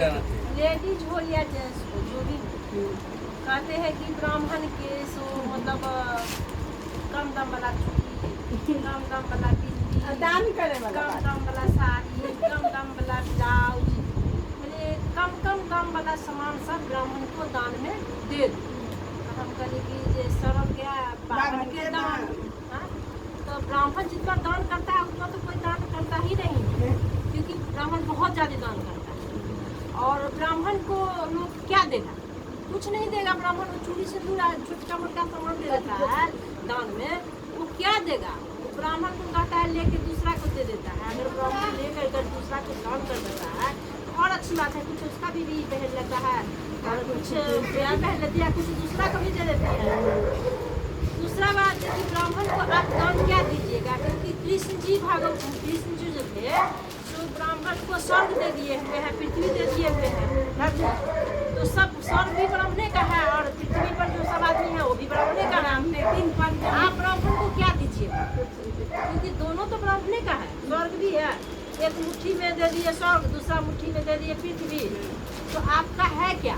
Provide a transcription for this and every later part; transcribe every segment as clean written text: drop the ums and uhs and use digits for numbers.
रहना चाहिए। लेडीज हो या जेंट्स हो, जो भी हो, कहते हैं कि ब्राह्मण के सो मतलब कम दाम वाला चूड़ी, कम दाम वाला बिंदी, दान करे वाला कम बात। दाम वाला साड़ी, कम दाम वाला ब्लाउज, मैंने कम दाम वाला सामान सब ब्राह्मण को दान में दे दो। तो हम कहले कि जे सरल क्या बाभन के दान, हाँ? तो ब्राह्मण जितना दान करता है उतना तो कोई दान करता ही नहीं है, क्योंकि ब्राह्मण बहुत ज़्यादा दान करता है। और ब्राह्मण को लोग क्या देगा? कुछ नहीं देगा। ब्राह्मण को चूड़ी सिंदूर छोटा मोटा सामान दे देता है दान में, वो क्या देगा? वो ब्राह्मण को कहता है लेके दूसरा को दे देता है। अगर ब्राह्मण लेकर अगर दूसरा को दान कर देता है और अच्छी बात है, कुछ उसका भी पहन लेता है और कुछ नया पहन लेती है, कुछ दूसरा को भी दे देती है। दूसरा बात है कि ब्राह्मण को आप दान क्या दीजिएगा? क्योंकि कृष्ण जी जो थे तो ब्राह्मण को स्वर्ग दे दिए हुए हैं, पृथ्वी दे दिए हुए हैं, तो सब स्वर्ग भी ब्राह्मणे का है और पृथ्वी पर जो सब आदमी है वो भी ब्राह्मणे का है। आप ब्राह्मण को क्या दीजिएगा? क्योंकि दोनों तो ब्राह्मणे का है, स्वर्ग भी है, एक मुट्ठी में दे दिए स्वर्ग, दूसरा मुट्ठी में दे दिए पृथ्वी, तो आपका है क्या?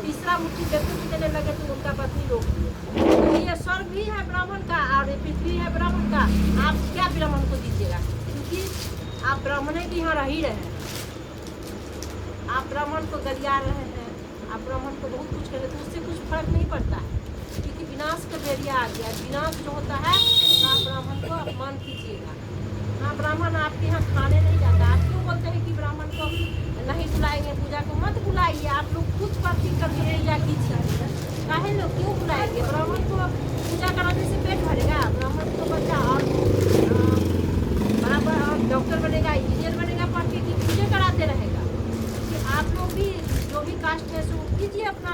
तीसरा मुट्ठी देने लगे तो उनका पत्नी रोक दिए। तो ये स्वर्ग भी है ब्राह्मण का और ये पृथ्वी है ब्राह्मण का, आप क्या ब्राह्मण को दीजिएगा? क्योंकि आप ब्राह्मण के यहाँ रह ही रहे हैं, आप ब्राह्मण को गरिया रहे हैं, आप ब्राह्मण को बहुत कुछ करें तो उससे कुछ फर्क नहीं पड़ता है, क्योंकि विनाश का बेरिया आ गया। विनाश जो होता है तो आप ब्राह्मण को अपमान कीजिएगा। हाँ, ब्राह्मण आपके यहाँ खाने नहीं जाता। आप क्यों बोलते हैं कि ब्राह्मण को नहीं बुलाएंगे पूजा को? मत बुलाइए, आप लोग खुद प्रति करके पूजा कीजिए। काहे लोग क्यों बुलाएंगे? ब्राह्मण को पूजा कराने से पेट भरेगा? ब्राह्मण को बच्चा और बराबर और डॉक्टर बनेगा, इंजीनियर बनेगा, पढ़ के कि पूजा कराते रहेगा? कि आप लोग भी जो भी कास्ट है सो कीजिए अपना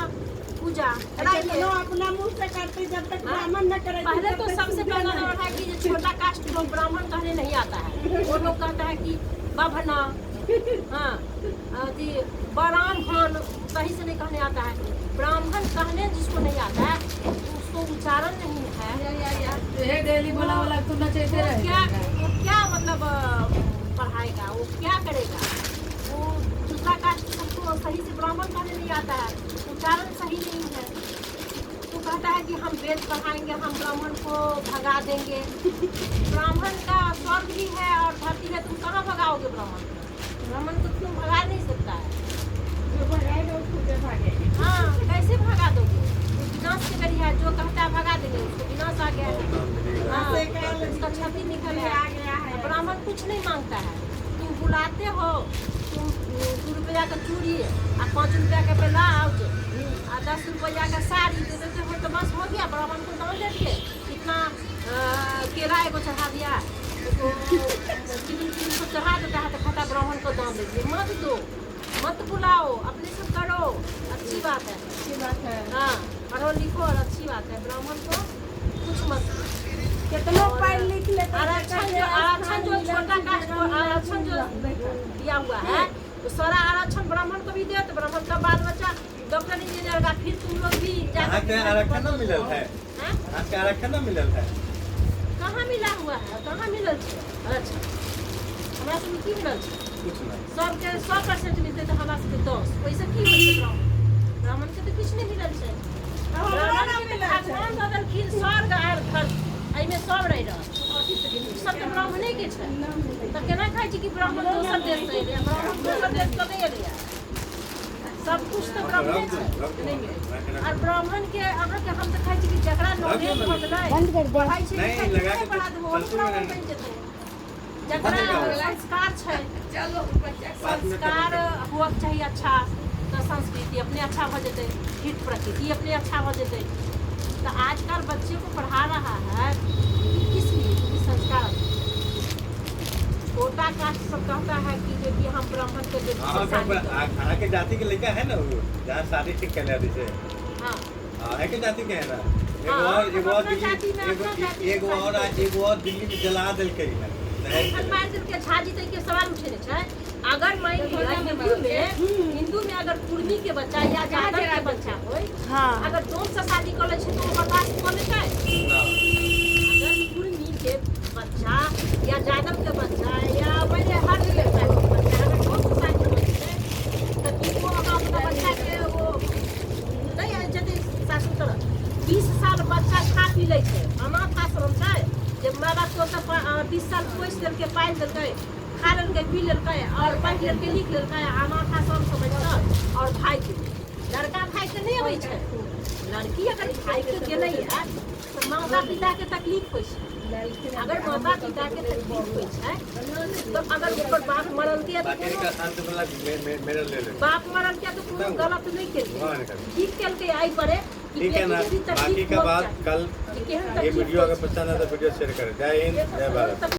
पूजा कराइए। अपना मुंह से करते जब तक ब्राह्मण न करे। पहले तो सबसे पहला नंबर है कि जो छोटा कास्ट लोग ब्राह्मण कहने नहीं आता है, वो लोग कहता है कि बभना, हाँ जी ब्राह्मण सही से नहीं कहने आता है। ब्राह्मण कहने जिसको नहीं आता है उसको उच्चारण नहीं है, डेली बोला वाला सुनना चाहिए। वो क्या मतलब पढ़ाएगा? वो क्या करेगा? वो दूसरा कास्ट सबको सही से ब्राह्मण कहने नहीं आता है, उच्चारण सही नहीं है, तो कहता है कि हम वेद पढ़ाएंगे, हम ब्राह्मण को भगा देंगे। ब्राह्मण का स्वर्ग भी है और धरती है, तुम कहाँ भगाओगे ब्राह्मण को? ब्राह्मण को तुम भगा नहीं सकता है। जो भगाएगा उसको क्या भागेगा? हाँ, कैसे भगा दोगे? विनाश से करी है, जो कहता है भगा देंगे उसको विनाश आ गया है। हाँ, उसका क्षति निकल आ गया है। ब्राह्मण कुछ नहीं मांगता है, तुम बुलाते हो, तुम 2 रुपया का चूड़ी और 5 रुपया का ब्लाउज और 10 रुपया का साड़ी दे देते हो तो बस हो गया। ब्राह्मण को दान दे दिए, इतना केला एगो चढ़ा दिया, 3 को चढ़ा देता है तो खाता ब्राह्मण को दान दे दिए। मत दो, मत बुलाओ, अपने से करो, अच्छी बात है, अच्छी बात है। हाँ पढ़ो लिखो और अच्छी बात है। ब्राह्मण को कुछ मत कितना पढ़ लिख लेते आरक्षण जो छोटा कास्ट को आरक्षण जो दिया हुआ है तो सारा आरक्षण ब्राह्मण को भी दे, तो ब्राह्मण का बाल बच्चा डॉक्टर इंजीनियर का, फिर तुम लोग भी आरक्षण न मिलल है, आरक्षण न मिलल है। कहाँ मिला हुआ है? कहाँ मिलल है? अच्छा, हमरा सबके की मिलल है? सबके 100% मिलते तो हमरा सबके 10। वैसे की होते ब्राह्मण के तो कुछ नहीं मिलल है। ब्राह्मण के भगवान बदलखिन स्वर्ग और धरती, एहिमे सब रहि रहल सब तो ब्राह्मणे के छै। तऽ केना कहै छी कि ब्राह्मण दोसर देश से एलै? ब्राह्मण दोसर देश कतै एलै? सब कुछ तो ब्राह्मणे छै नहीं मिले। और ब्राह्मण के अहाँके हम तऽ कहै छी कि जकरा नॉलेज होतै पढ़ाई छै नहीं लगा के पढ़ा देबो, ब्राह्मण बनि जेतै। जकरा संस्कार छै, संस्कार हुअक चाहिए अच्छा, तो संस्कृति अपने अच्छा हो जेतै, हित प्रकृति अपने अच्छा हो जेतै। तो आजकल बच्चे को पढ़ा रहा है किस लिए? कि संस्कार। कोटा कास्ट सब कहता है कि हम ब्राह्मण के बेटी से शादी करें। अहाँ के जाति के लड़का है ना वो जहाँ शादी ठीक कर लिया थे। हाँ, है के जाति के है ना? एगो और दिल्ली में जला दिल के है। मार दिल के झाजी तक के सवाल उठे छै। अगर मान लिया हिंदू में अगर कुर्मी के बच्चा या यादव के बच्चा हो, हाँ। अगर दोम से शादी कर ले छै तो वो बर्दाश्त कर लेता है? अगर कुर्मी के बच्चा या यादव के बच्चा या मैंने हर बच्चा अगर दोम से शादी कर ले तो वो एगो तो 20 साल पोस देलकै पालि देलकै खा लेलकै पी लेलकै और पढ़ि लेलकै लिख लेलकै आमा खा सब समझ और भाई के लड़का भाई के नहीं अबै छै लड़की अगर भाई के गेलै है तो माता पिता के तकलीफ होइ छै अगर माता पिता के तकलीफ होइ छै तो अगर ओकर बाप मरल के बाकी का शांत वाला मेरा ले ले बाप मरल के तो कोनो गलत नहीं केलकै ठीक केलकै आई पड़े ठीक है ना बाकी का बात कल ये वीडियो अगर पसंद है तो वीडियो शेयर करें जय हिंद जय भारत।